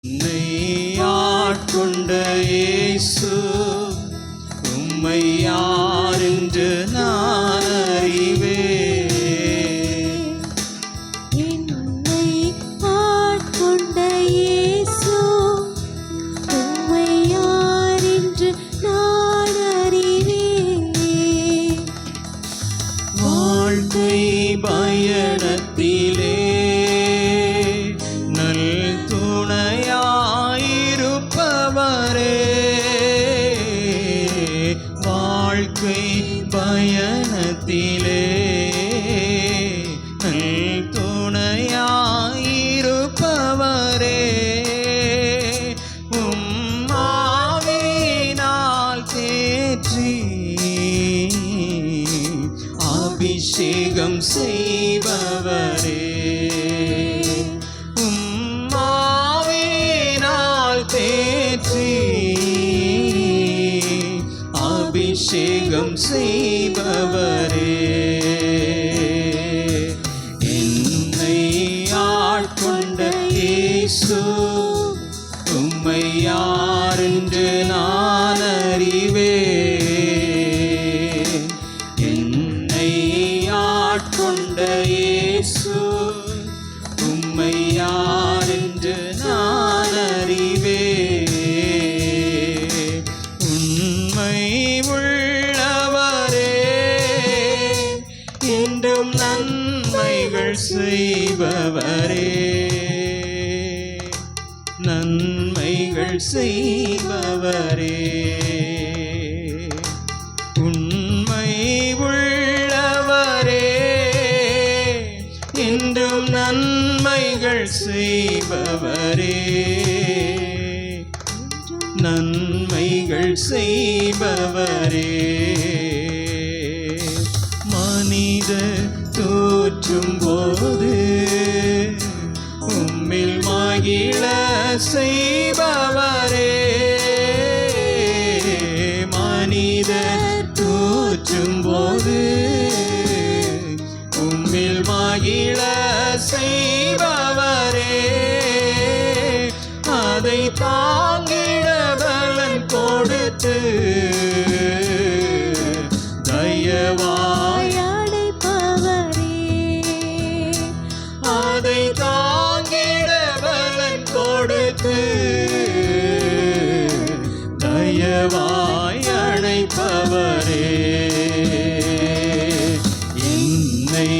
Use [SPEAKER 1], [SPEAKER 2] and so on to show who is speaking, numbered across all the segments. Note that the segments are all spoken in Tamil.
[SPEAKER 1] என்னை ஆட்கொண்ட இயேசு உம்மை யாரென்று நான் அறிவேன்.
[SPEAKER 2] என்னை ஆட்கொண்ட இயேசு உம்மை யாரென்று நான் அறிவேன்.
[SPEAKER 1] வாழ்க்கை பயணத்திலே நல் துணையாயிருப்பவரே, வாழ்க்கை பயணத்திலே நல் துணையாயிருப்பவரே, ஆவியினால் தேற்றி அபிஷேகம் செய்பவரே, ஆவியினால் தேற்றி அபிஷேகம் செய்பவரே, என்னை ஆட்கொண்ட இயேசு உம்மை யாரென்று நான் அறிவேன். என்னை ஆட்கொண்ட இயேசு உம்மை யாரென்று நான் அறிவேன். உண்மை உள்ளவரே, என்றும் நன்மைகள் செய்பவரே, நன்மைகள் செய்பவரே, உண்மை உள்ளவரே, என்றும் நன்மைகள் செய்பவரே, நன்மைகள் செய்பவரே, மனித தோற்றும் போது உம்மில் மகிழ செய்பவரே, மனித தோற்றும் போது உம்மில் மகிழ செய்பவரே, அதை தாங்கிட பலன் கொடுத்து தயவாய்
[SPEAKER 2] அழைப்பவரே,
[SPEAKER 1] அதை தாங்கிட பலன் கொடுத்து தயவாய் அழைப்பவரே, என்னை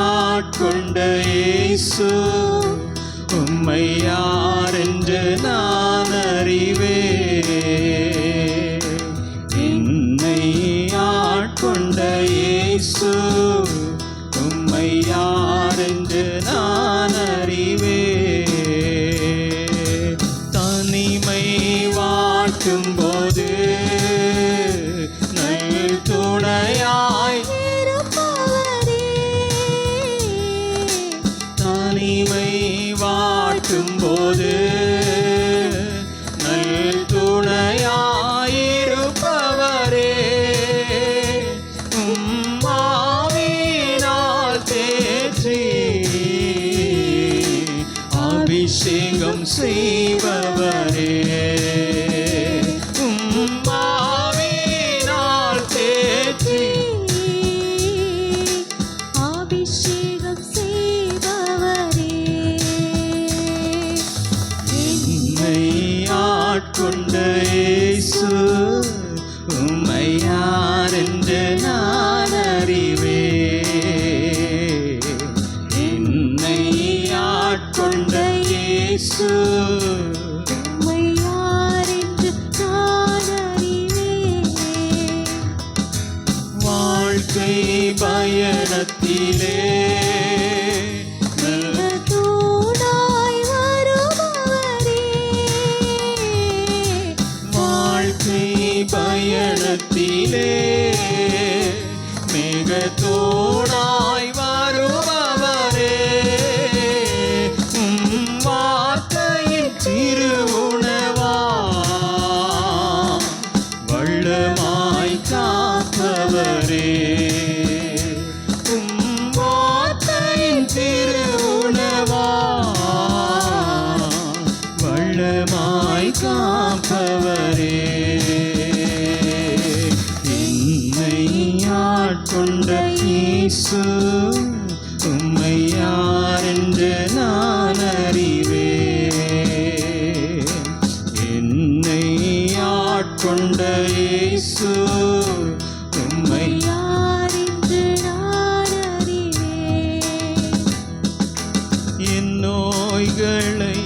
[SPEAKER 1] ஆட்கொண்ட இயேசு உம்மை யாரென்று நான் அறிவேன். என்னை ஆட்கொண்ட இயேசு உம்மை யாரென்று நான் அறிவேன். தனிமை வாட்டும் போது நல் துணையாய்
[SPEAKER 2] இருப்பவரே,
[SPEAKER 1] தனிமை வாட்டும் போது நல் துணையாயிருப்பவரே, ஆவியினால் தேற்றி அபிஷேகம் செய்பவரே, ஆவியினால் தேற்றி
[SPEAKER 2] அபிஷேகம் செய்பவரே,
[SPEAKER 1] என்னை ஆட்கொண்ட இயேசு உம்மை யாரென்று நான் அறிவேன். என்னை ஆட்கொண்ட இயேசு
[SPEAKER 2] உம்மை யாரென்று நான் அறிவேன்.
[SPEAKER 1] வாழ்க்கை பயணத்திலே
[SPEAKER 2] தூணாய் வருபவரே,
[SPEAKER 1] வாழ்க்கை பயணத்திலே மேகத்தோடாய் வருபவரே, வார்த்தையின் திருவுணவா வள்ளமாய் காப்பவரே, வார்த்தையின் திருவுணவா வள்ளமாய் காப்பவரே, என்னை ஆட்கொண்ட இயேசு, உம்மை யாரென்று நான் அறிவேன். என்னை ஆட்கொண்ட இயேசு, உம்மை
[SPEAKER 2] யாரென்று நான் அறிவேன்.
[SPEAKER 1] என் நோய்களை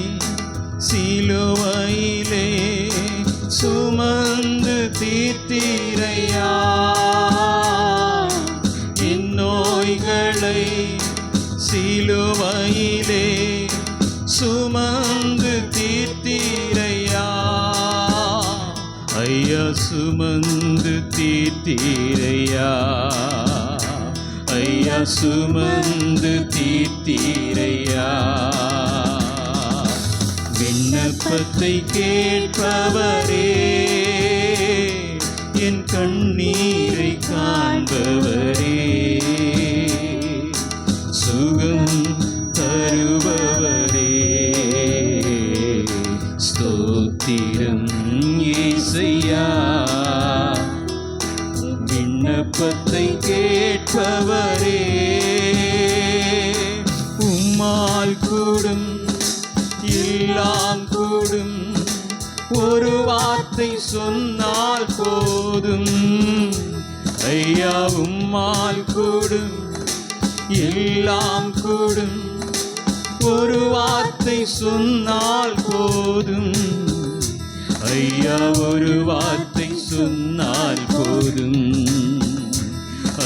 [SPEAKER 1] சிலுவையிலே சுமந்து தீர்த்தீரையா, என் நோய்களை சிலுவையிலே சுமந்து தீர்த்தீரையா, ஐயா சுமந்து தீர்த்தீரையா, ஐயா சுமந்து தீர்த்தீரையா. விண்ணப்பத்தை கேட்பவரே, என் கண்ணீரை காண்பவரே, சுகம் தருபவரே, ஸ்தோத்திரம் இயேசையா. விண்ணப்பத்தை கேட்பவரே, உம்மால் கூடும் எல்லாம் கூடும், ஒரு வார்த்தை சொன்னால் போதும், ஐயா உம்மால் கூடும் எல்லாம் கூடும், ஒரு வார்த்தை சொன்னால் போதும், ஐயா ஒரு வார்த்தை சொன்னால் போதும்,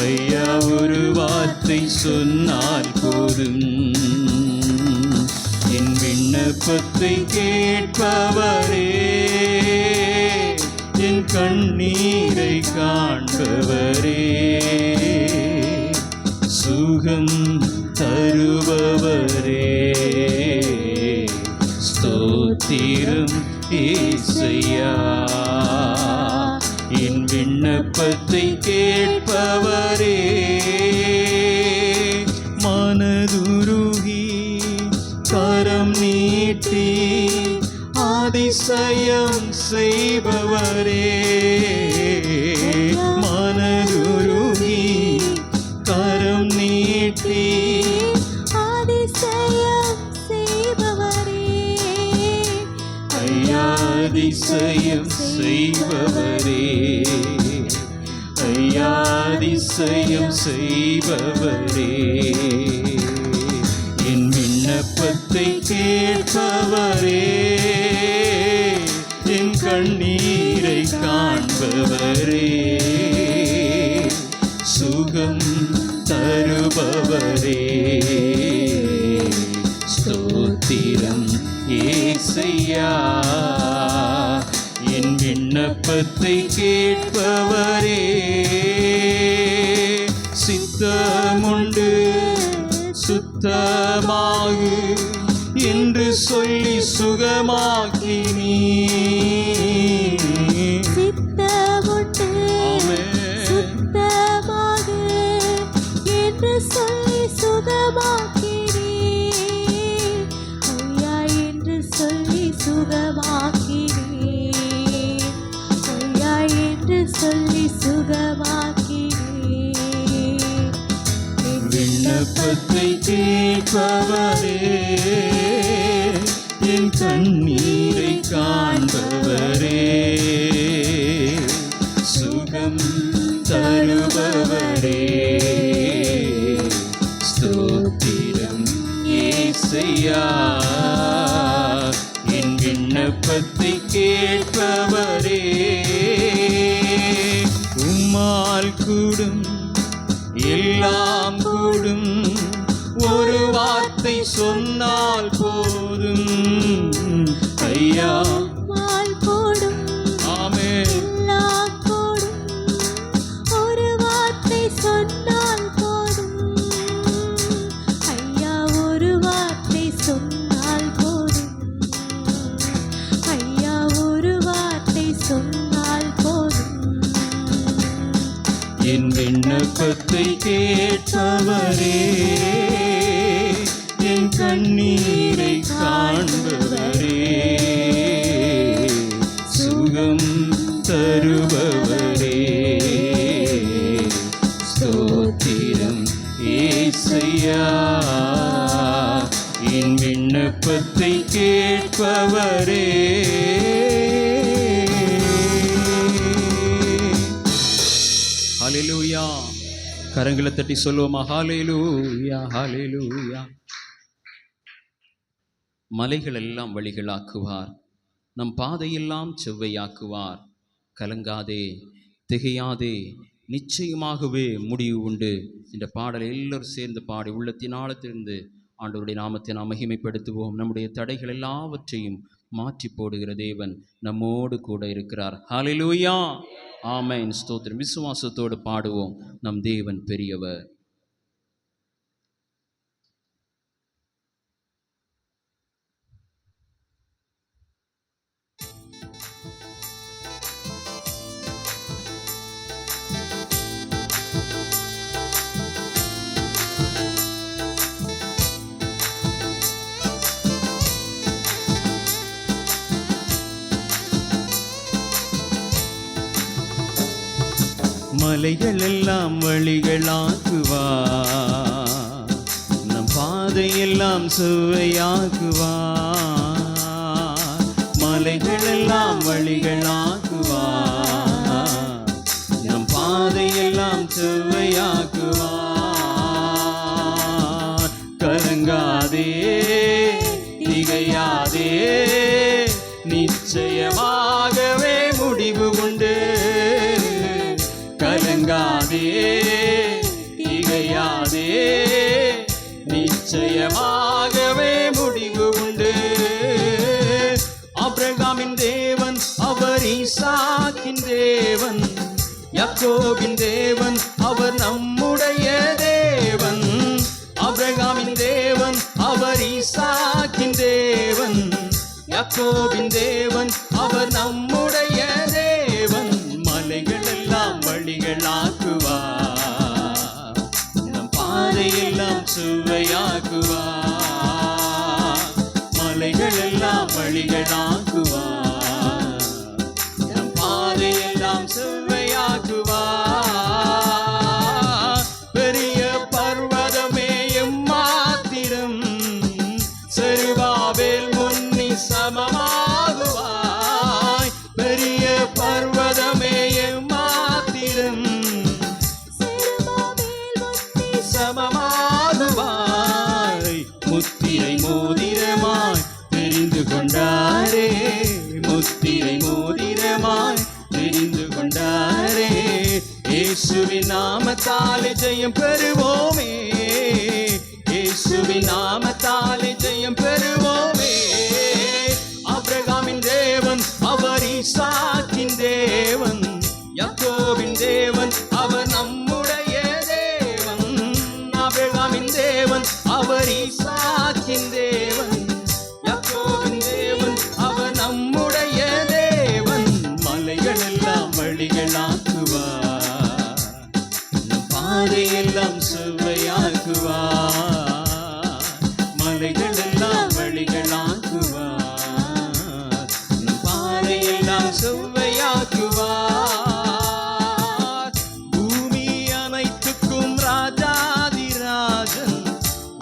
[SPEAKER 1] ஐயா ஒரு வார்த்தை சொன்னால் போதும். என் விண்ணப்பத்தை கேட்பவரே, என் கண்ணீரை காண்பவரே, சுகம் தருபவரே, ஸ்தோத்திரம் இயேசையா. என் விண்ணப்பத்தை கேட்பவரே, மனதுருகி கரம் நீட்டி அதிசயம் செய்பவரே, மனதுருகி கரம் நீட்டி
[SPEAKER 2] அதிசயம் செய்பவரே,
[SPEAKER 1] ஐயா அதிசயம் செய்பவரே, ஐயா அதிசயம் செய்பவரே. என் விண்ணப்பத்தை கேட்பவரே, என் கண்ணீரை காண்பவரே, சுகம் தருபவரே, ஸ்தோத்திரம் இயேசையா. என் விண்ணப்பத்தை கேட்பவரே, சித்தமுண்டு சுத்தமாகு என்று சொல்லி சுகமாக்கினீ,
[SPEAKER 2] சித்தமுண்டு சுத்தமாகு என்று சொல்லி சுகமாக்கினீ, ஐயா என்று சொல்லி சுகமாக்கினீ, ஐயா என்று சொல்லி சுகமாக்கினீ.
[SPEAKER 1] விண்ணப்பத்தை கேட்பவரே, என் கண்ணீரை காண்பவரே, சுகம் தருபவரே, ஸ்தோத்திரம் இயேசையா. என் விண்ணப்பத்தை கேட்பவரே, உம்மால் கூடும் எல்லாம் கூடும், ஒரு வார்த்தை சொன்னால் போதும், ஐயா
[SPEAKER 2] உம்மால் கூடும்
[SPEAKER 1] ஆமென்,
[SPEAKER 2] எல்லாம் கூடும், ஒரு வார்த்தை சொன்னால் போதும், ஐயா ஒரு வார்த்தை சொன்னால் போதும், ஐயா ஒரு வார்த்தை சொன்னால் போதும்.
[SPEAKER 1] என் விண்ணப்பத்தை கேட்பவரே, என் கண்ணீரை காண்பவரே, அழைப்பவரே. ஹல்லேலூயா. கரங்களை தட்டி சொல்லுவோமா? ஹல்லேலூயா, ஹல்லேலூயா. மலைகள் எல்லாம் வழிகளாக்குவார், நம் பாதையெல்லாம் செவ்வையாக்குவார். கலங்காதே, திகையாதே, நிச்சயமாகவே முடிவு உண்டு. இந்த பாடலை எல்லோரும் சேர்ந்து பாடி உள்ளத்தின் ஆழத்திலிருந்து ஆண்டவருடைய நாமத்தை நாம் மகிமைப்படுத்துவோம். நம்முடைய தடைகள் எல்லாவற்றையும் மாற்றி போடுகிற தேவன் நம்மோடு கூட இருக்கிறார். ஹல்லேலூயா, ஆமென், ஸ்தோத்திரம். விசுவாசத்தோடு பாடுவோம். நம் தேவன் பெரியவர். மலைகள் எல்லாம் வழிகளாக்குவார், நம் பாதையெல்லாம் சுவையாக்குவார். மலைகள் எல்லாம் வழிகளாக்குவார், நம் பாதையெல்லாம் சுவையாக்குவார். கலங்காதே, திகையாதே, நிச்சயமாகவே முடிவு உண்டு. கலங்காதே, திகையாதே, நிச்சயமாகவே முடிவு உண்டு. ஆபிரகாமின் தேவன் அவர் ஈசாக்கின் தேவன், யாக்கோபின் தேவன் அவர் நம்முடைய தேவன். ஆபிரகாமின் தேவன் அவர் ஈசாக்கின் தேவன், யாக்கோபின் தேவன் அவர் நம்முடைய தேவன். மலைகள் எல்லாம் வழிகளாக்குவார், நம் பாதையெல்லாம் சுவையாக்குவார். மலைகள் எல்லாம் வழிகளாக்குவார், நம் பாதையெல்லாம் சுவையாக்குவார். பெரிய பர்வதமே எம்மாத்திரம், செருபாபேல் முன்னி சமமாகுவாய். பெரிய பர்வதமே எம்மாத்திரம், சமமாகுவாய். முத்திரை மோதிரமாய் தெரிந்து கொண்டாரே, முத்திரை மோதிரமாய் தெரிந்து கொண்டாரே. இயேசுவின் நாமத்தாலே ஜெயம் பெறுவோமே, இயேசுவின் நாமத்தாலே ஜெயம் பெறுவோமே. ஆபிரகாமின் தேவன் அவர் ஈசாக்கின் தேவன், யாக்கோபின் தேவன் அவர் நம்முடைய தேவன். ஆபிரகாமின் தேவன் அவர் ஈசாக்கின் தேவன், யாக்கோபின் தேவன் அவர் நம்முடைய தேவன். மலைகள் எல்லாம் வழிகளாக்குவார், நம் பாதையெல்லாம் சுவையாக்குவார். மலைகள் எல்லாம் வழிகளாக்குவார், நம் பாதையெல்லாம் சுவையாக்குவார். பூமி அனைத்துக்கும் ராஜாதிராஜன்,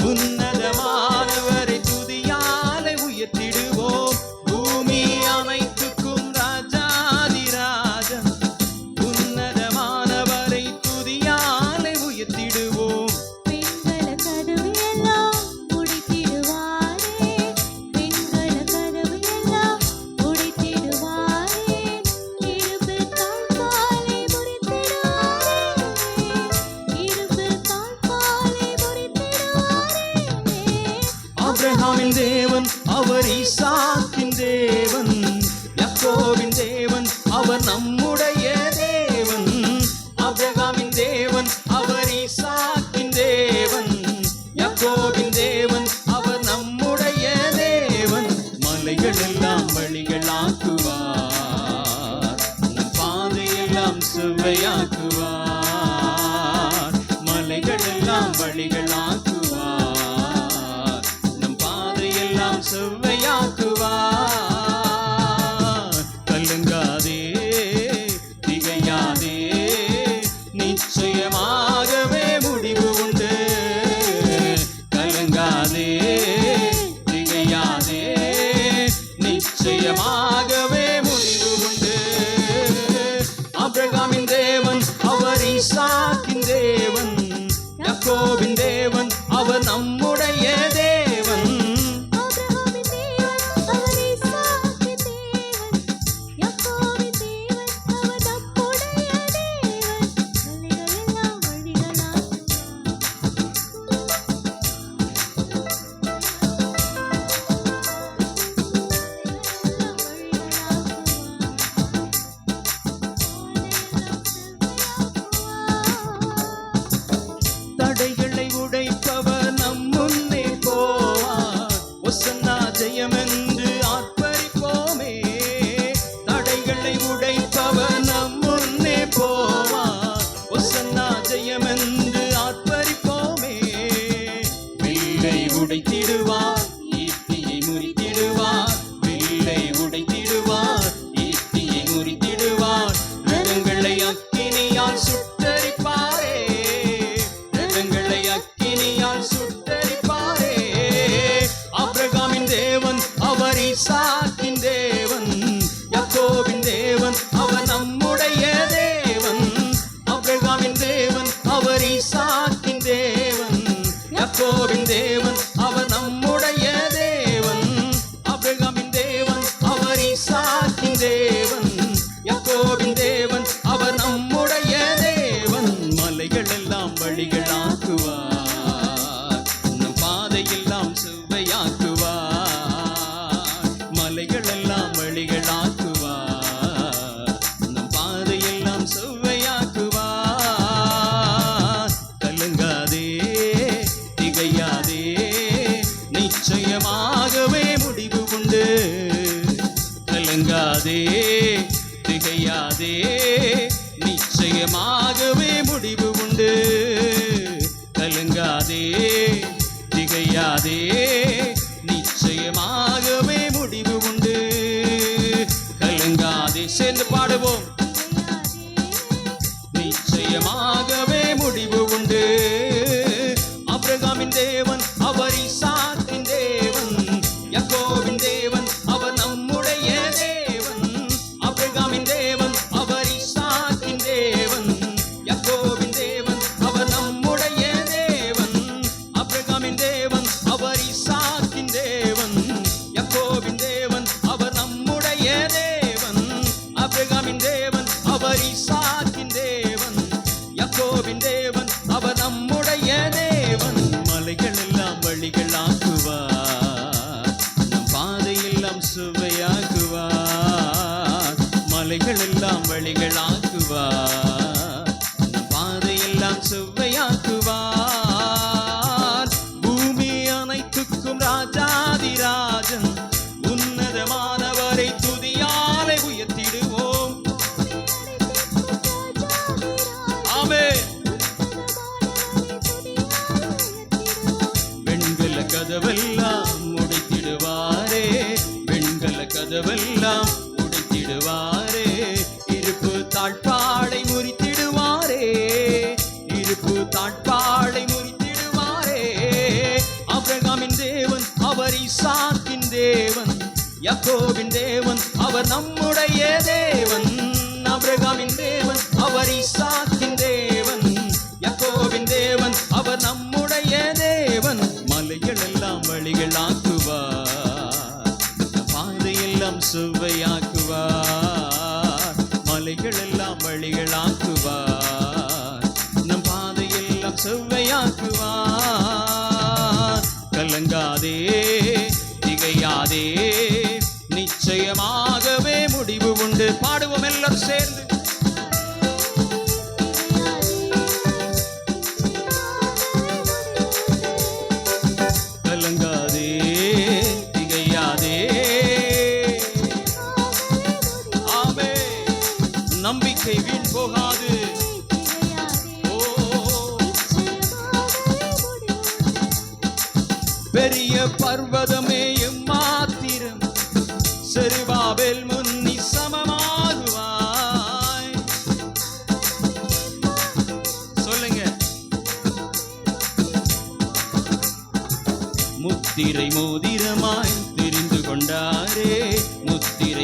[SPEAKER 1] உன்னதமானவரை துதியாலே உயர்த்திடுவோம். பூமி அனைத்துக்கும் ராஜாதிராஜன், உன்னதமானவரை துதியாலே உயர்த்திடுவோம்.
[SPEAKER 2] பெண்கள கதவு எல்லாம் உடைத்திடுவாரே, பெண்கள கதவு எல்லாம் உடைத்திடுவாரே.
[SPEAKER 1] நிச்சயமாகவே முடிவு உண்டு. ஆபிரகாமின் தேவன் அவர் ஈசாக்கின் தேவன், யாக்கோபின் தேவன் அவர் நம்முடைய தேவன்.
[SPEAKER 2] ஆபிரகாமின் தேவன் அவர் ஈசாக்கின் தேவன், யாக்கோபின் தேவன் அவர் நம்முடைய தேவன். வழிகளெல்லாம்
[SPEAKER 1] தடைகளை உடைப்பவர் நம் முன்னே போவார். ஒசன்னா ஜெயம் என்று ஆர்ப்பரிப்போமே. தடைகளை உடைப்பவர் நம் முன்னே போவார். ஒசன்னா ஜெயம் என்று ஆர்ப்பரிப்போமே. வில்லை உடைத்திடுவார், ஈட்டியை முறித்திடுவார். வில்லை உடைத்திடுவார், ஈட்டியை முறித்திடுவார். ரதங்களை அக்கினியால் சுட்டரிப்பாரே. ரதங்களை அக்கினியால் சுட்டரிப்பாரே. ஆபிரகாமின் தேவன் அவர் ஈசாக்கின் தேவன், யாக்கோபின் தேவன் அவர் நம்முடைய தேவன். ஆபிரகாமின் தேவன் அவர் ஈசாக்கின் தேவன், யாக்கோபின் தேவன் அவர் நம்முடைய தேவன். ஆபிரகாமின் தேவன் அவர் ஈசாக்கின் தேவன், யாக்கோபின் தேவன் அவர் நம்முடைய தேவன். மலைகள் எல்லாம் வழிகளாக்குவார், நம் பாதையெல்லாம் செவ்வையாக்குவார். மலைகள் எல்லாம் வழிகளாக்குவார், நம் பாதையெல்லாம் செவ்வையாக்குவார். கலங்காதே, திகையாதே, நிச்சயமாகவே முடிவு உண்டு. கலங்காதே, திகையாதே, நிச்சயமாகவே முடிவு உண்டு. கலங்காதே, திகையாதே, நிச்சயமாகவே முடிவு உண்டு. கலங்காதே, சேர்ந்து பாடுவோம். நிச்சயமாகவே முடிவு உண்டு. ஆபிரகாமின் தேவன் அவர் ஈசாக்கின் தேவன், யாக்கோபின் தேவன் அவர் நம்முடைய தேவன். ஆபிரகாமின் தேவன் அவர் ஈசாக்கின் தேவன், யாக்கோபின் தேவன் அவர் நம்முடைய தேவன். ஆபிரகாமின் தேவன் அவர் ஈசாக்கின் தேவன், யாக்கோபின் தேவன் அவர் நம்முடைய தேவன். ஆபிரகாமின் தேவன் அவர் ஈசாக்கின் தேவன், யாக்கோபின் தேவன் அவர் நம்முடைய தேவன். மலைகள் எல்லாம் வழிகளாக்குவார், நம் பாதையெல்லாம் சுவையாக்குவார். மலைகள் எல்லாம் வழிகளாக்குவார், நம் பாதையெல்லாம் சுவையாக்குவார். பூமி அனைத்துக்கும் ராஜாதிராஜன், உன்னதமானவரை துதியாலை உயர்த்திடுவோம். ஆமென். வெண்கல கதவெல்லாம் உடைத்திடுவாரே, வெண்கல கதவெல்லாம் உடைத்திடுவாரே. இருப்பு தாழ்பாளை முறித்திடுவாரே, இருப்பு தாழ்பாளை முறித்திடுவாரே. ஆபிரகாமின் தேவன் அவர் ஈசாக்கின் தேவன், யாக்கோபின் தேவன் அவர் நம்முடைய தேவன். ஆபிரகாமின் தேவன் அவர் ஈசாக்கின் தேவன், யாக்கோபின் தேவன் அவர் நம்முடைய தேவன். மலைகள் எல்லாம் வழிகளாக்குவார், பாதையெல்லாம் சுவையாக்குவார். மலைகள் எல்லாம் வழிகளாக்குவார், நம் பாதையெல்லாம் செவ்வையாக்குவார். கலங்காதே, திகையாதே, நிச்சயமாகவே முடிவு உண்டு. பாடுவோம் எல்லாரும் சேர்ந்து. கலங்காதே, திகையாதே, ஆமென். நம்பிக்கை வீண் போகாது. ஓ, பெரிய பர்வதமே எம்மாத்திரம், செருபாபேல் முன்னி சமமாகுவாய். சொல்லுங்க. முத்திரை மோதிரமாய் தெரிந்து கொண்டாரே, முத்திரை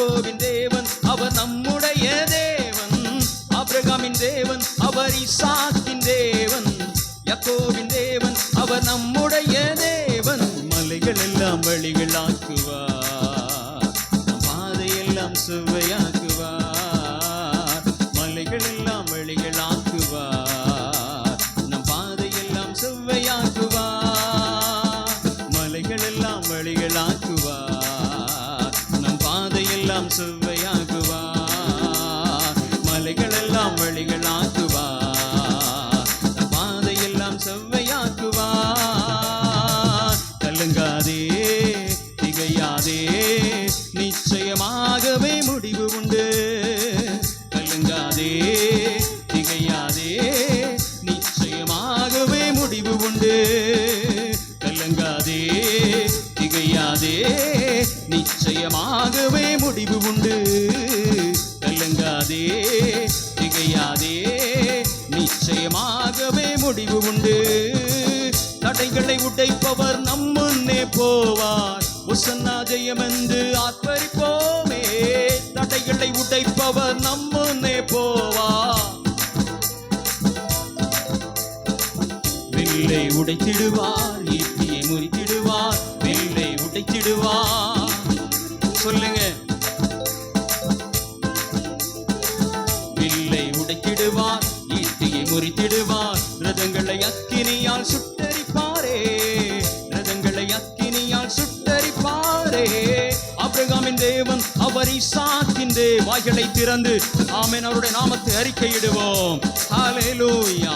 [SPEAKER 1] யாக்கோபின் தேவன் அவர் நம்முடைய தேவன், ஆபிரகாமின் தேவன் அவர் ஈசாக்கின் தேவன். யாக்கோபின் தேவன் அவர் நம்முடைய தேவன். மலைகள் எல்லாம் வழிகளாக்குவார், நம் பாதையெல்லாம் செவ்வையாக்குவார். மலைகள் எல்லாம் வழிகளாக்குவார், நம் பாதையெல்லாம் செவ்வையாக்குவார். மலைகள் எல்லாம் வழிகளாக்குவார், நம் பாதையெல்லாம் செவ்வையாக்குவார். மலைகள் எல்லாம் வழிகளாக்குவார், நம் பாதையெல்லாம் செவ்வையாக்குவார். கலங்காதே, திகையாதே, நிச்சயமாகவே முடிவு உண்டு. கலங்காதே, திகையாதே, நிச்சயமாகவே முடிவு உண்டு. கலங்காதே, திகையாதே, நிச்சயமாகவே முடிவு உண்டு. கலங்காதே, திகையாதே, நிச்சயமாகவே முடிவு உண்டு. தடைகளை உடைப்பவர் நம் முன்னே போவார், உசன்னா ஜெயம் என்று ஆர்ப்பரிப்போமே. தடைகளை உடைப்பவர் நம் முன்னே போவார், வில்லை உடைத்திடுவார், ஈட்டியை முறித்திடுவார், வில்லை உடைத்திடுவார். சொல்லுங்க, வில்லை உடைத்திடுவார், ஈட்டியை முறித்திடுவார். ரதங்களை அக்கினியால் சுட்டரிப்பாரே, ரதங்களை அக்கினியால் சுட்டரிப்பாரே. ஆபிரகாமின் தேவன் அவர் ஈசாக்கின் தேவன். வாய்களை திறந்து ஆமென் அவருடைய நாமத்தை அறிக்கையிடுவோம். ஹல்லேலூயா.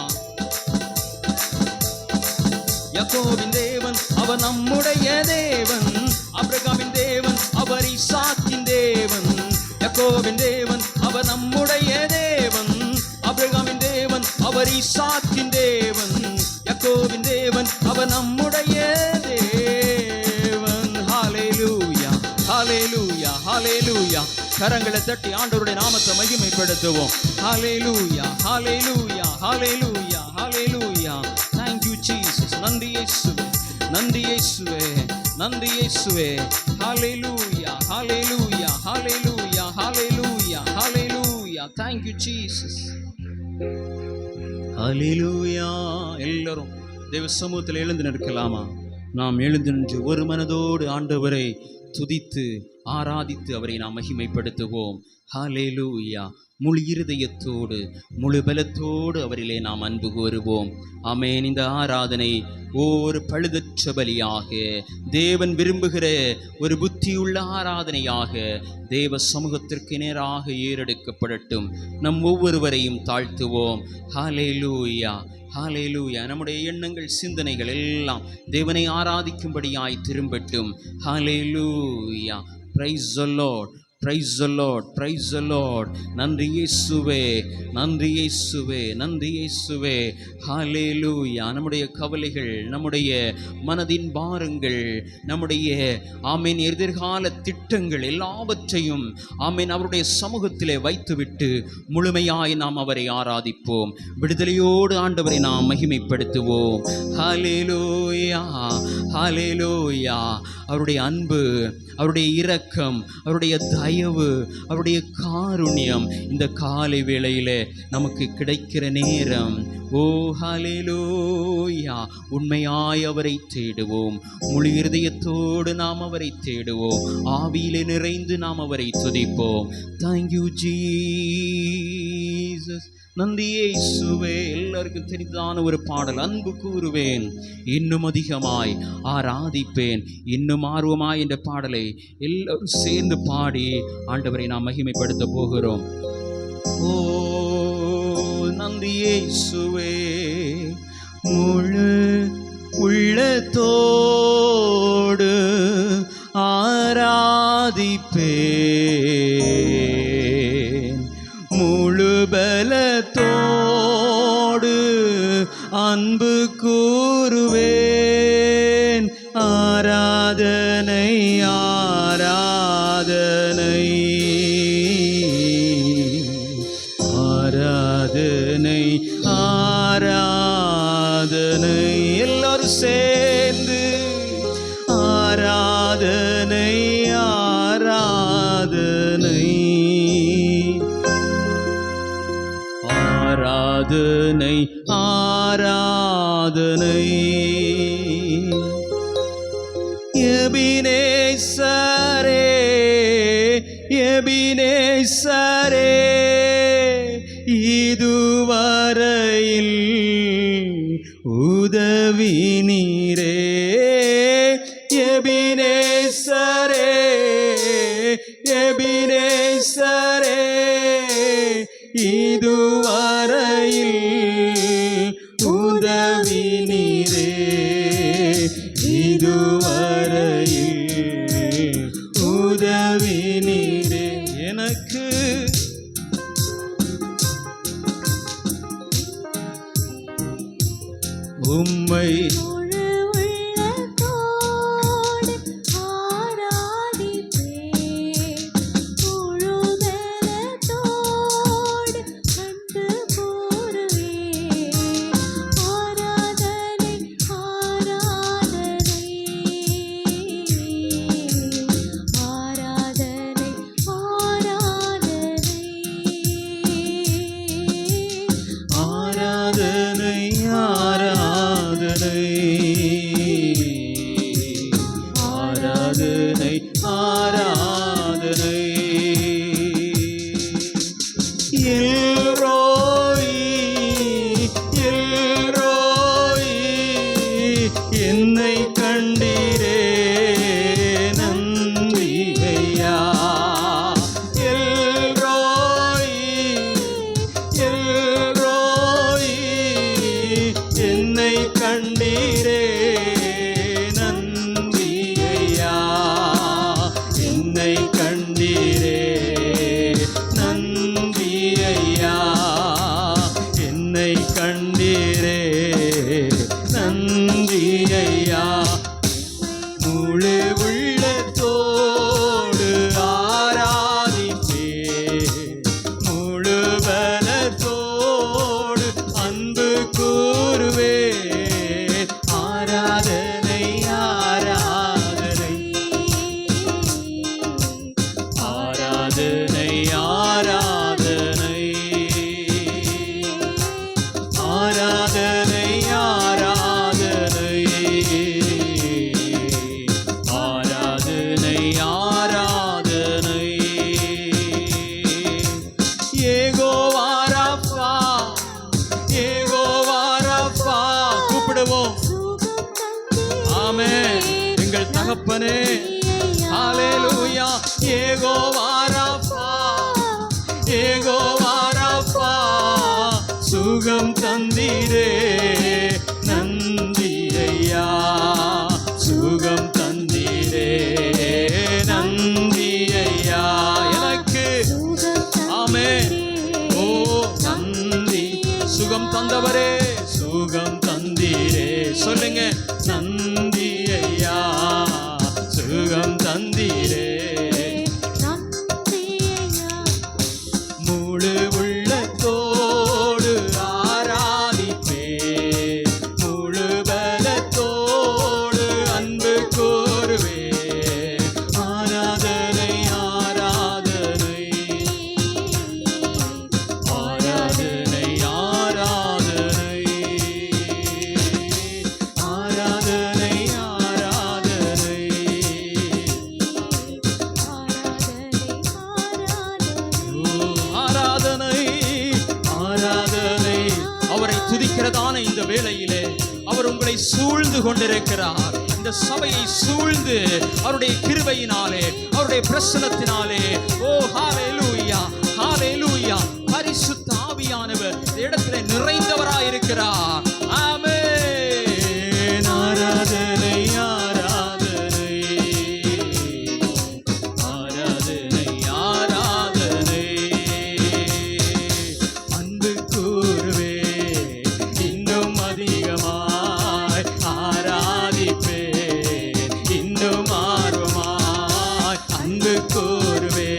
[SPEAKER 1] யாக்கோபின் தேவன் அவர் நம்முடைய தேவன், ஆபிரகாமின் தேவன் அவர் ஈசாக்கின் தேவன். யாக்கோபின் தேவன் அவர் நம்முடைய தேவன், ஆபிரகாமின் தேவன் அவர் ஈசாக்கின் தேவன். யாக்கோபின் தேவன் அவர் நம்முடைய தேவன். ஹல்லேலூயா, ஹல்லேலூயா, ஹல்லேலூயா. கரங்களை தட்டி ஆண்டவருடைய நாமத்தை மகிமைப்படுத்துவோம். ஹல்லேலூயா, ஹல்லேலூயா, ஹல்லேலூயா, ஹல்லேலூயா. Thank you Jesus. நன்றி இயேசுவே, நன்றி இயேசுவே, நன்றி இயேசுவே. ஹல்லேலூயா, ஹல்லேலூயா, ஹல்லேலூயா, ஹல்லேலூயா, ஹல்லேலூயா. Thank you Jesus. ஹல்லேலூயா. எல்லாரும் தேவ சமூகத்தில் எழுந்து நிற்கலாமா? நாம் எழுந்து நின்று ஒரு மனதோடு ஆண்டவரை துதித்து ஆராதித்து அவரை நாம் மகிமைப்படுத்துவோம். ஹல்லேலூயா. முழு இருதயத்தோடு முழு பலத்தோடு அவரிலே நாம் அன்பு கூறுவோம். ஆமென். இந்த ஆராதனை ஒரு பழுதற்ற பலியாக, தேவன் விரும்புகிற ஒரு புத்தியுள்ள ஆராதனையாக தேவ சமூகத்திற்கு நேராக ஏறெடுக்கப்படட்டும். நம் ஒவ்வொருவரையும் தாழ்த்துவோம். ஹல்லேலூயா, ஹல்லேலூயா. நம்முடைய எண்ணங்கள் சிந்தனைகள் எல்லாம் தேவனை ஆராதிக்கும்படியாய் திரும்பட்டும். Hallelujah. Praise the Lord, praise the Lord, praise the Lord. நன்றி இயேசுவே, நன்றி இயேசுவே, நன்றி இயேசுவே. ஹல்லேலூயா. நம்முடைய கவலைகள், நம்முடைய மனதின் பாரங்கள், நம்முடைய ஆமென் எதிர்கால திட்டங்கள் எல்லாவற்றையும் ஆமென் அவருடைய சமூகத்திலே வைத்துவிட்டு முழுமையாய் நாம் அவரை ஆராதிப்போம். விடுதலையோடு ஆண்டவரை நாம் மகிமைப்படுத்துவோம். ஹல்லேலூயா, ஹல்லேலூயா. அவருடைய அன்பு, அவருடைய இரக்கம், அவருடைய தயவு, அவருடைய காருண்யம் இந்த காலை வேளையிலே நமக்கு கிடைக்கிற நேரம். ஓ ஹல்லேலூயா. உண்மையாய் அவரை தேடுவோம், முழு இருதயத்தோடு நாம் அவரை தேடுவோம், ஆவியிலே நிறைந்து நாம் அவரை துதிப்போம். Thank you Jesus. நன்றி இயேசுவே. எல்லாருக்கும் தெரிந்தான ஒரு பாடல், அன்பு கூறுவேன் இன்னும் அதிகமாய் ஆராதிப்பேன் இன்னும் ஆர்வமாய் என்ற பாடலை எல்லாரும் சேர்ந்து பாடி ஆண்டவரை நாம் மகிமைப்படுத்த போகிறோம். ஓ நன்றி இயேசுவே. முழு உள்ளத்தோடு ஆராதிப்பேன், முழு பலத்தோடு அன்பு கூறுவேன். ஆராதனை, ஆராதனை, ஆராதனை, ஆராதனை. எல்லாரும் சேர்ந்து ஆராதனை, ஆராதனை. ஆராதனை ஆராதனை எபினேசரே எபினேசரே இதுவரையில் உதவி நீரே எபினேசரே எபினேசரே இதுவரையில் உதவி நீரே இதுவரையில் உதவி நீரே எனக்கு உம்மை
[SPEAKER 2] முழு உள்ளத்தோடு ஆராதிப்பேன். முழு பலத்தோடு அன்பு கூறுவேன். ஆராதனை ஆராதனை ஆராதனை ஆராதனை
[SPEAKER 1] ஆராதனை ஆராதனை எல்ரோய் எல்ரோய் என்னை கண்டீரே நந்திகையா எல்ரோய் எல்ரோய் என்னை கண்டீரே நந்திகையா என்னை கண்டீரே நந்திகையா என்னை கண்டீரே நந்திகையா முழு உள்ளத்தோடு ஆராதிப்பே முழு பலத்தோடு அன்பு கூறுவே ஆராதனை ஆராதனை ஆராதனை ஆராதனை ஆராதனை ஆராதனை ஆராதனை ஆராதனை யெகோவா ராஃபா யெகோவா ராஃபா கூப்பிடுவோம். ஆமென். எங்கள் தகப்பனே ஹalleluya யெகோவா ராஃபா யெகோவா ராஃபா சுகம் தந்தீரே நந்தி ஐயா சுகம் தந்தீரே நந்தி ஐயா எனக்கு ஆமென். ஓ நந்தி சுகம் தந்தவரே சுகம் தந்தீரே சொல்லுங்க நந்தி ஐயா சுகம் தந்தீரே முழு உள்ளத்தோடு ஆராதிப்பே முழு பலத்தோடு அன்பு கூறுவே ஆராதனை ஆராதனை ஆராதனை ஆராதனை ஆராதனை ஆராதனை ஆராதனை ஆராதனை அவரை துதிக்கிறதான இந்த வேளையிலே அவர் உங்களை சூழ்ந்து கொண்டிருக்கிறார். இந்த சபையை சூழ்ந்து அவருடைய கிருபையினாலே அவருடைய பிரசன்னத்தினாலே ஓ ஹalleluya ஹalleluya பரிசுத்த ஆவியானவர் இந்த இடத்திலே நிறைந்தவராயிருக்கிறார். ஆமென். ஆராதனை ஆராதனை ஆராதனை ஆராதனை அன்பு கூறுவே இன்னும் அதிகமாய் ஆராதிப்பே இன்னும் ஆர்வமாய் அன்பு கூறுவே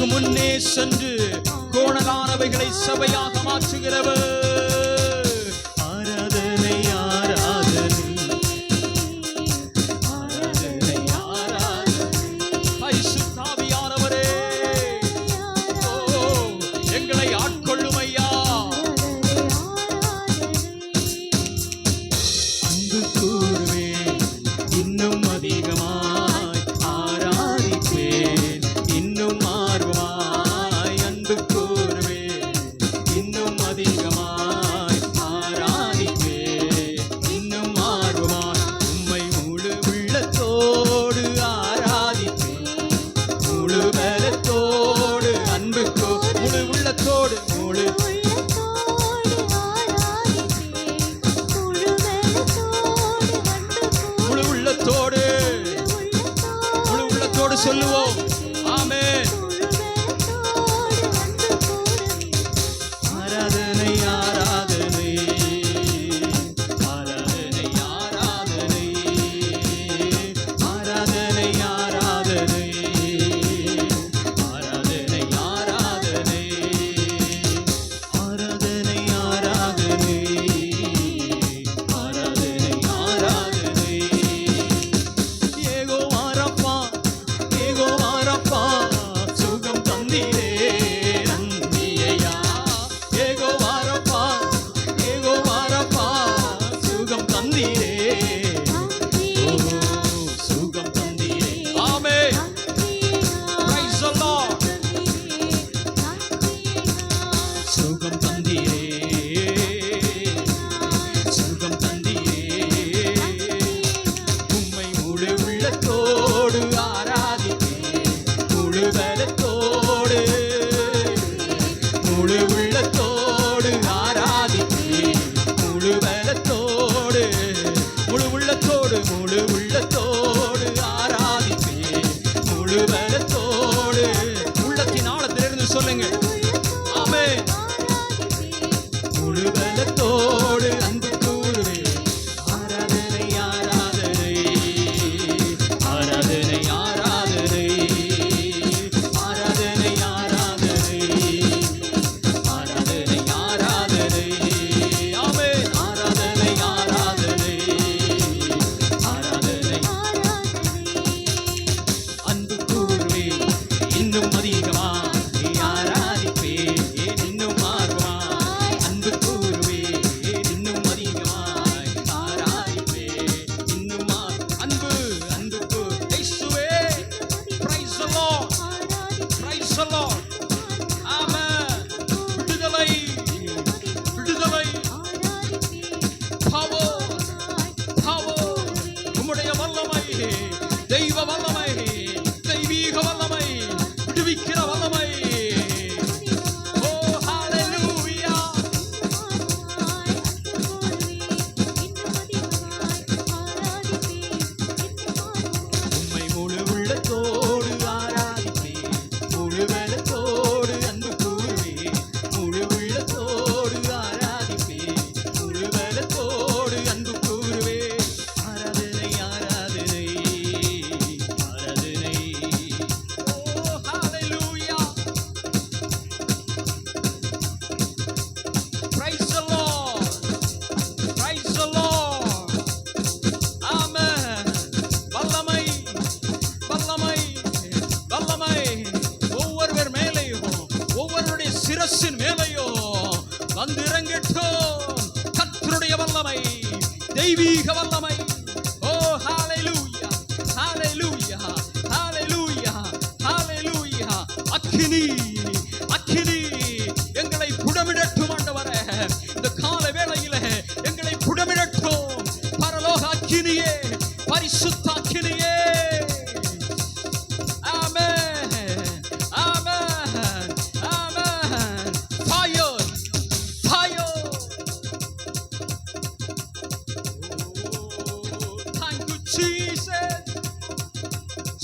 [SPEAKER 1] நமக்கு முன்னே சென்று கோணலானவைகளை சபையாக மாற்றுகிறவர். ஆராதனை ஆராதனை ஆராதனை ஆராதனை பரிசுத்த ஆவியானவரே, ஓ எங்களை ஆட்கொள்ளும் ஐயா. அன்பு கூறுவேன் இன்னும் அதிகமாய், ஆராதிப்பேன் இன்னும் ஆர்வமாய். அன்பு கூறுவேன் இன்னும் அதிகமாய், ஆராதிப்பேன் இன்னும் ஆர்வமாய். உம்மை முழு உள்ளத்தோடு ஆராதிப்பேன், முழு பலத்தோடு. அன்பு முழு உள்ளத்தோடு, முழு முழு உள்ளத்தோடு, முழு உள்ளத்தோடு சொல்லுவோம். ஆமென். ஆராதனை ஆராதனை ஆராதனை ஆராதனை ஆராதனை ஆராதனை ஆராதனை ஆராதனை ஆராதனை ஆராதனை ஆராதனை ஆராதனை. யெகோவா ரப்பா, யெகோவா ரப்பா, சுகம் தந்தீரே நன்றி ஐயா. யெகோவா ரப்பா, யெகோவா ரப்பா, சுகம் தந்தீரே, ஓ சுகம் தந்தீரே. ஆமென். Praise the Lord. சுகம் தந்தீரே, சுகம் தந்தீரே. உம்மை முழு உள்ளத்தோடு ஆராதிப்பேன், முழு பலத்தோடு, முழு உள்ளத்தோடு ஆராதிப்பேன், முழு பலத்தோடு, முழு உள்ளத்தோடு, முழு உள்ளத்தோடு ஆராதிப்பேன், முழு பலத்தோடு. உள்ளத்தின் ஆழத்திலிருந்து சொல்லுங்க. ஆமென். முழு பலத்தோடு அன்பு கூறுவேன். ஆராதனை ஆராதனை ஆராதனை ஆராதனை ஆராதனை ஆராதனை ஆராதனை ஆராதனை. ஆமென். ஆராதனை ஆராதனை ஆராதனை. அன்பு கூறுவேன் இன்னும் அதிகமாய், ஆராதிப்பேன் இன்னும் ஆர்வமாய். அன்பு கூறுவேன் இன்னும் அதிகமாய், ஆராதிப்பேன் இன்னும் அன்பு அன்பு இயேசுவே. Praise the Lord. Praise the Lord. ஆமென். விடுதலை, விடுதலை. Power, power. உம்முடைய வல்லமை, தெய்வ வல்லமை, தெய்வீக வல்லமை, விடுவிக்கிற வல்லமை. ஓ ஹalleluya. உம்மை முழு உள்ளத்தோடு ஆராதிப்பேன், முழு பலத்தோடு அன்பு கூறுவேன், முழு உள்ளத்தோடு ஆராதிப்பேன், முழு பலத்தோடு அன்பு கூறுவேன். ஆராதனை ஆராதனை ஆராதனை. ஓ ஹalleluya. Praise the Lord. Praise the Lord. ஆமென். வல்லமை, வல்லமை, வல்லமை. ஒவ்வொருவர் மேலேயும், ஒவ்வொருவருடைய சிரசின் மேலேயும் வந்து இறங்கட்டும் கர்த்தருடைய வல்லமை, தெய்வீக வல்லமை. ஓ ஹalleluya, ஹalleluya, ஹalleluya, ஹalleluya. அக்கினி, அக்கினி எங்களை புடமிடட்டும் ஆண்டவரே. இந்த கால வேளையிலே எங்களை புடமிடட்டும் பரலோக அக்கினியே, பரிசுத்த அக்கினியே. ஆமென், ஆமென், ஆமென். Fire, fire. Oh, thank you Jesus.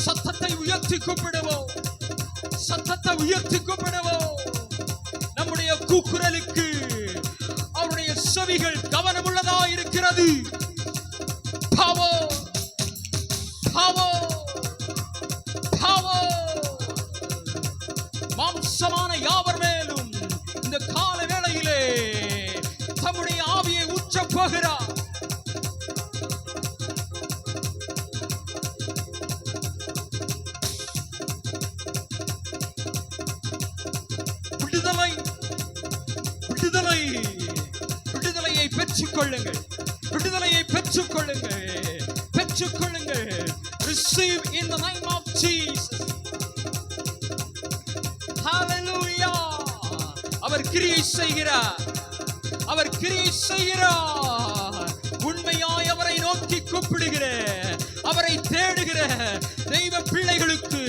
[SPEAKER 1] சத்தத்தை உயர்த்தி கூப்பிடுவோம், சத்தத்தை உயர்த்தி கூப்பிடுவோம். நம்முடைய கூக்குரலுக்கு அவருடைய செவிகள் கவனமுள்ளதா இருக்கிறது. Power, power, power. மாம்சமான யாவர் மேலும் இந்த கால வேளையிலே தம்முடைய ஆவியை ஊற்றப் போகிறார். விடுதலை, விடுதலை, விடுதலையை பெற்றுக் கொள்ளுங்கள், விடுதலையை பெற்றுக் கொள்ளுங்கள், பெற்றுக் கொள்ளுங்கள். Receive in the name of Jesus. Hallelujah. அவர் கிரியை செய்கிறார், அவர் கிரியை செய்கிறார். உண்மையாய் அவரை நோக்கி கூப்பிடுகிற, அவரை தேடுகிற தெய்வ பிள்ளைகளுக்கு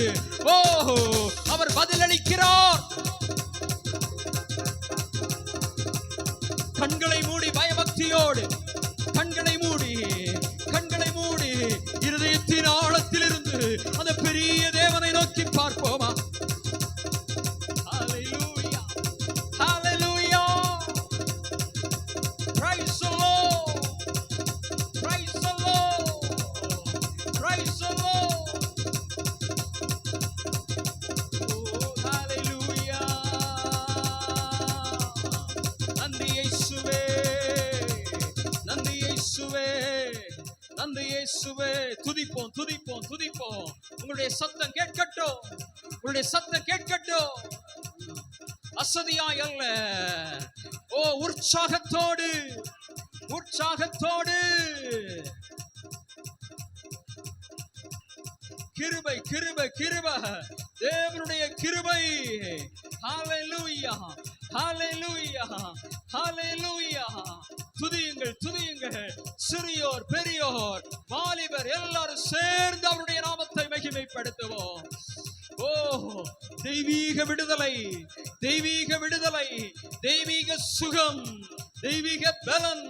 [SPEAKER 1] அவர் பதிலளிக்கிறார். கண்களை மூடி பயபக்தியோடு, கண்களை மூடி, கண்களை மூடி இருதயத்தின் ஆழத்திலிருந்து அந்த பெரிய தேவனை நோக்கி பார்ப்போமா? Hallelujah, hallelujah, praise the Lord, praise the Lord, praise the Lord. Oh hallelujah, நன்றி இயேசுவே, நன்றி இயேசுவே, நன்றி இயேசுவே. துதிப்போம், துதிப்போம், துதிப்போம். உங்களுடைய சத்தம் கேட்கட்டும், உங்களுடைய சத்தம் கேட்கட்டும். அசதியாய் அல்ல, உற்சாகத்தோடு, உற்சாகத்தோடு. கிருபை, கிருபை, கிருபை, தேவனுடைய கிருபை. ஹalleluya, ஹalleluya, ஹalleluya. துதியுங்கள், துதியுங்கள். சிறியோர் பெரியோர் வாலிபர் எல்லாரும் சேர்ந்து அவருடைய நாமத்தை மகிமைப்படுத்துவோம். தெய்வீக விடுதலை, தெய்வீக விடுதலை, தெய்வீக சுகம், தெய்வீக பலன்,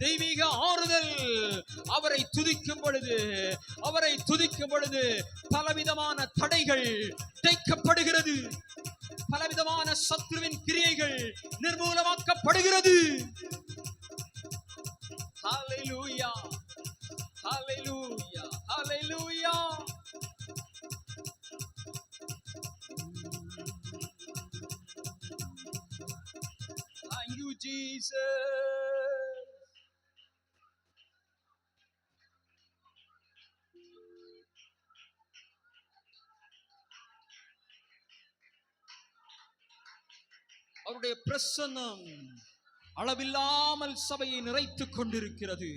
[SPEAKER 1] தெய்வீக ஆறுதல். அவரை துதிக்கும் பொழுது, அவரை துதிக்கும் பொழுது பலவிதமான தடைகள் தைக்கப்படுகிறது, பலவிதமான சத்துருவின் கிரியைகள் நிர்மூலமாக்கப்படுகிறது. ஹalleluya, ஹalleluya, ஹalleluya. Thank you Jesus. அவருடைய பிரசன்னம் அளவில்லாமல் சபையை நிறைத்துக் கொண்டிருக்கிறது.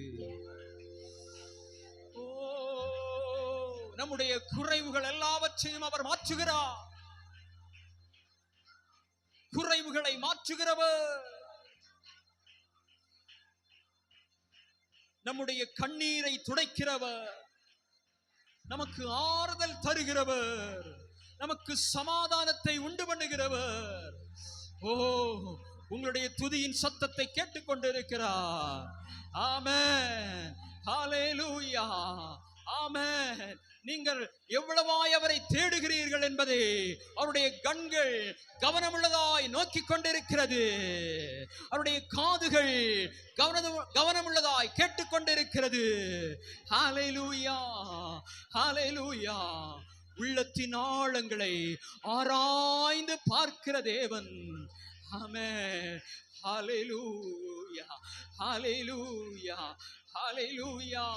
[SPEAKER 1] நம்முடைய குறைவுகள் எல்லாவற்றையும் அவர் மாற்றுகிறார். குறைவுகளை மாற்றுகிறவர், நம்முடைய கண்ணீரை துடைக்கிறவர், நமக்கு ஆறுதல் தருகிறவர், நமக்கு சமாதானத்தை உண்டு பண்ணுகிறவர். உங்களுடைய துதியின் சத்தத்தை கேட்டுக்கொண்டிருக்கிறார். ஆமென், ஹalleluya, ஆமென். நீங்கள் எவ்வளவாய் அவரை தேடுகிறீர்கள் என்பதை அவருடைய கண்கள் கவனமுள்ளதாய் நோக்கிக் கொண்டிருக்கிறது. அவருடைய காதுகள் கவனமுள்ளதாய் கேட்டுக்கொண்டிருக்கிறது. ஹalleluya, ஹalleluya. உள்ளத்தின் ஆழங்களை ஆராய்ந்து பார்க்கிற தேவன். ஆமென், ஹalleluya, ஹalleluya, ஹalleluya.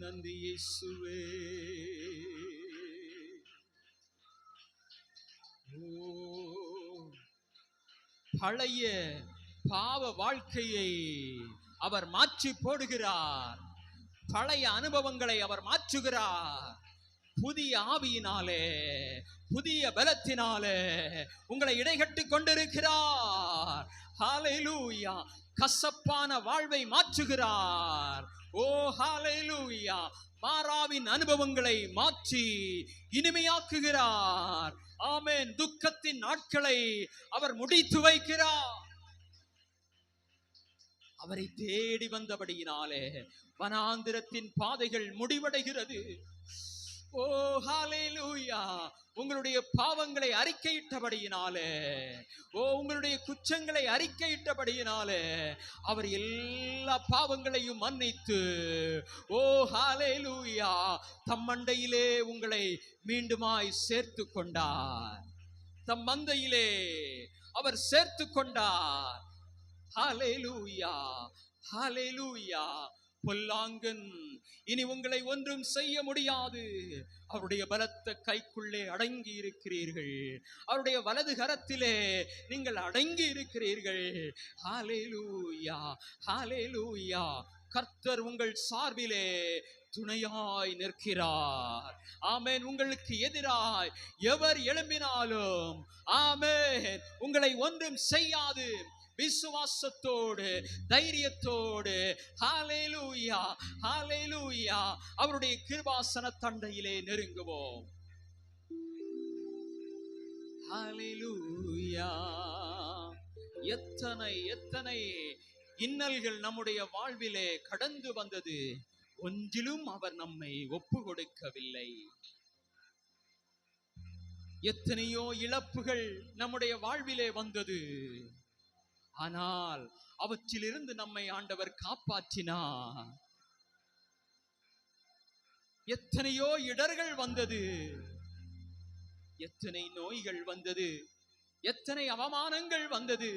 [SPEAKER 1] நன்றி இயேசுவே. பழைய பாவ வாழ்க்கையை அவர் மாற்றி போடுகிறார். பழைய அனுபவங்களை அவர் மாற்றுகிறார். புதிய ஆவியினாலே, புதிய பலத்தினாலே உங்களை இடைகட்டிக் கொண்டிருக்கிறார். ஹalleluya. கசப்பான வாழ்வை மாற்றுகிறார். ஹalleluya. மாறாவின் அனுபவங்களை மாற்றி இனிமையாக்குகிறார். ஆமென். துக்கத்தின் நாட்களை அவர் முடித்து வைக்கிறார். அவரை தேடி வந்தபடியினாலே வனாந்திரத்தின் பாதைகள் முடிவடைகிறது. ஹalleluya. உங்களுடைய பாவங்களை அறிக்கையிட்டபடியினாலே, உங்களுடைய குற்றங்களை அறிக்கையிட்டபடியினாலே அவர் எல்லா பாவங்களையும் மன்னித்து, ஹalleluya, தம் மண்டையிலே உங்களை மீண்டுமாய் சேர்த்து கொண்டார். தம் மந்தையிலே அவர் சேர்த்து கொண்டார். ஹalleluya, ஹalleluya. பொல்லாங்கன் இனி உங்களை ஒன்றும் செய்ய முடியாது. அவருடைய பலத்த கைக்குள்ளே அடங்கி இருக்கிறீர்கள். அவருடைய வலது கரத்திலே நீங்கள் அடங்கி இருக்கிறீர்கள். ஹalleluya, ஹalleluya. கர்த்தர் உங்கள் சார்பிலே துணையாய் நிற்கிறார். ஆமென். உங்களுக்கு எதிராய் எவர் எழும்பினாலும் ஆமென் உங்களை ஒன்றும் செய்யாது. விசுவாசத்தோடு தைரியத்தோடு ஹalleluya, ஹalleluya அவருடைய கிருபாசன தண்டையிலே நெருங்குவோம். ஹalleluya. எத்தனை எத்தனை இன்னல்கள் நம்முடைய வாழ்விலே கடந்து வந்தது, ஒன்றிலும் அவர் நம்மை ஒப்பு கொடுக்கவில்லை. எத்தனையோ இழப்புகள் நம்முடைய வாழ்விலே வந்தது, ஆனால் அவற்றிலிருந்து நம்மை ஆண்டவர் காப்பாற்றினார். எத்தனையோ இடர்கள் வந்தது, எத்தனை நோய்கள் வந்தது, எத்தனை அவமானங்கள் வந்தது.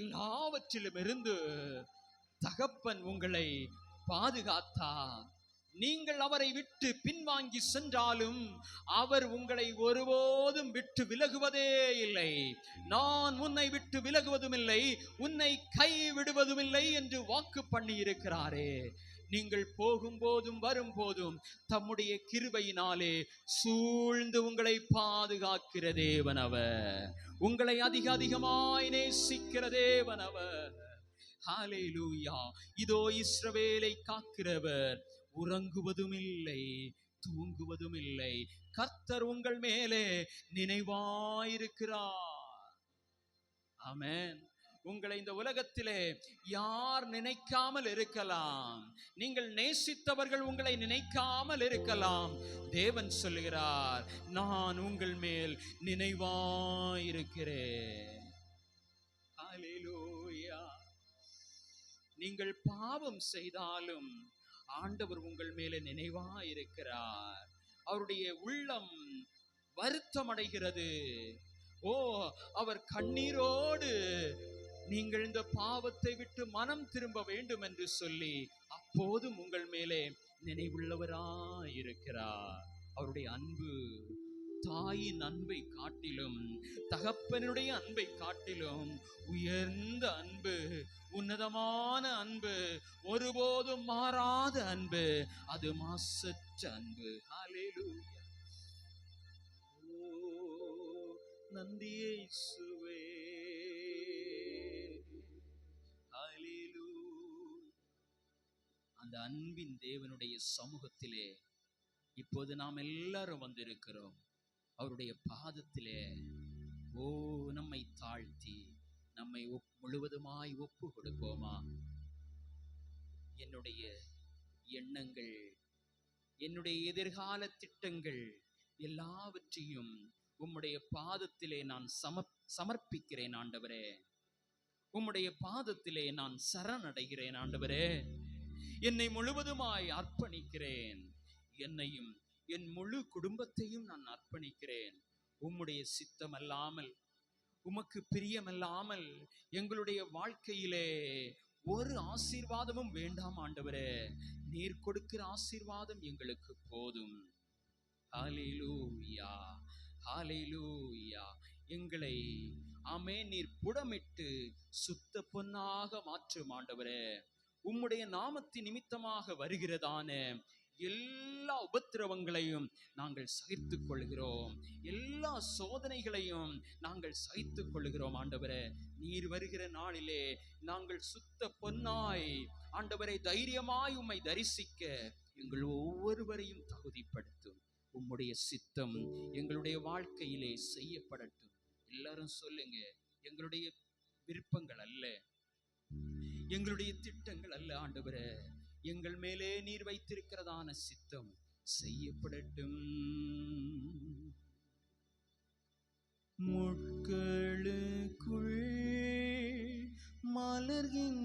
[SPEAKER 1] எல்லாவற்றிலும் இருந்து தகப்பன் உங்களை பாதுகாத்தார். நீங்கள் அவரை விட்டு பின்வாங்கி சென்றாலும் அவர் உங்களை ஒருபோதும் விட்டு விலகுவதே இல்லை. நான் உன்னை விட்டு விலகுவதும் இல்லை, உன்னை கைவிடுவதும் இல்லை என்று வாக்கு பண்ணி இருக்கிறாரே. நீங்கள் போகும்போதும் வரும்போதும் தம்முடைய கிருபையினாலே சூழ்ந்து உங்களை பாதுகாக்கிற தேவன் அவர். உங்களை அதிக அதிகமாய் நேசிக்கிற தேவன் அவர். ஹalleluya. இதோ இஸ்ரவேலை காக்கிறவர் உறங்குவதும் இல்லை, தூங்குவதும் இல்லை. கர்த்தர் உங்கள் மேலே நினைவாயிருக்கிறார். ஆமென். உங்களை இந்த உலகத்திலே யார் நினைக்காமல் இருக்கலாம், நீங்கள் நேசித்தவர்கள் உங்களை நினைக்காமல் இருக்கலாம். தேவன் சொல்லுகிறார், நான் உங்கள் மேல் நினைவாயிருக்கிறேன். ஹalleluya. நீங்கள் பாவம் செய்தாலும் ஆண்டவர் உங்கள் மேலே நினைவாயிருக்கிறார். அவருடைய உள்ளம் வருத்தம் அடைகிறது. ஓ, அவர் கண்ணீரோடு நீங்கள் இந்த பாவத்தை விட்டு மனம் திரும்ப வேண்டும் என்று சொல்லி அப்போதும் உங்கள் மேலே நினைவுள்ளவராயிருக்கிறார். அவருடைய அன்பு தாயின் அன்பை காட்டிலும் தகப்பனுடைய அன்பை காட்டிலும் உயர்ந்த அன்பு, உன்னதமான அன்பு, ஒருபோதும் மாறாத அன்பு, அது மாசற்ற அன்பு. ஹalleluya. ஓ நன்றி இயேசுவே. ஹalleluya. அந்த அன்பின் தேவனுடைய சமூகத்திலே இப்போது நாம் எல்லாரும் வந்திருக்கிறோம். அவருடைய பாதத்திலே ஓ நம்மை தாழ்த்தி நம்மை முழுவதுமாய் ஒப்பு கொடுப்போமா? என்னுடைய எண்ணங்கள், என்னுடைய எதிர்கால திட்டங்கள் எல்லாவற்றையும் உம்முடைய பாதத்திலே நான் சமர்ப்பிக்கிறேன் ஆண்டவரே. உம்முடைய பாதத்திலே நான் சரணடைகிறேன் ஆண்டவரே. என்னை முழுவதுமாய் அர்ப்பணிக்கிறேன். என்னையும் என் முழு குடும்பத்தையும் நான் அர்ப்பணிக்கிறேன். உம்முடைய சித்தம் அல்லாமல், உமக்கு பிரியமல்லாமல் எங்களுடைய வாழ்க்கையிலே ஒரு ஆசீர்வாதமும் வேண்டாம் ஆண்டவரே. நீர் கொடுக்கிற ஆசீர்வாதம் எங்களுக்கு போதும். ஹalleluya, ஹalleluya. எங்களை ஆமென் நீர் புடமிட்டு சுத்த பொன்னாக மாற்றும் ஆண்டவரே. உம்முடைய நாமத்தின் நிமித்தமாக வருகிறதான எல்லா உபத்திரவங்களையும் நாங்கள் சகித்துக் கொள்கிறோம். எல்லா சோதனைகளையும் நாங்கள் சகித்துக் கொள்கிறோம் ஆண்டவரே. நீர் வருகிற நாளிலே நாங்கள் சுத்த பொன்னாய் ஆண்டவரை தைரியமாய் உம்மை தரிசிக்க எங்கள் ஒவ்வொருவரையும் தகுதிப்படுத்தும். உம்முடைய சித்தம் எங்களுடைய வாழ்க்கையிலே செய்யப்படட்டும். எல்லாரும் சொல்லுங்க, எங்களுடைய விருப்பங்கள் அல்ல, எங்களுடைய திட்டங்கள் அல்ல ஆண்டவரே, எங்கள் மேலே நீர் வைத்திருக்கிறதான சித்தம் செய்யப்படட்டும். முட்களுக்குள் மலர்கின்ற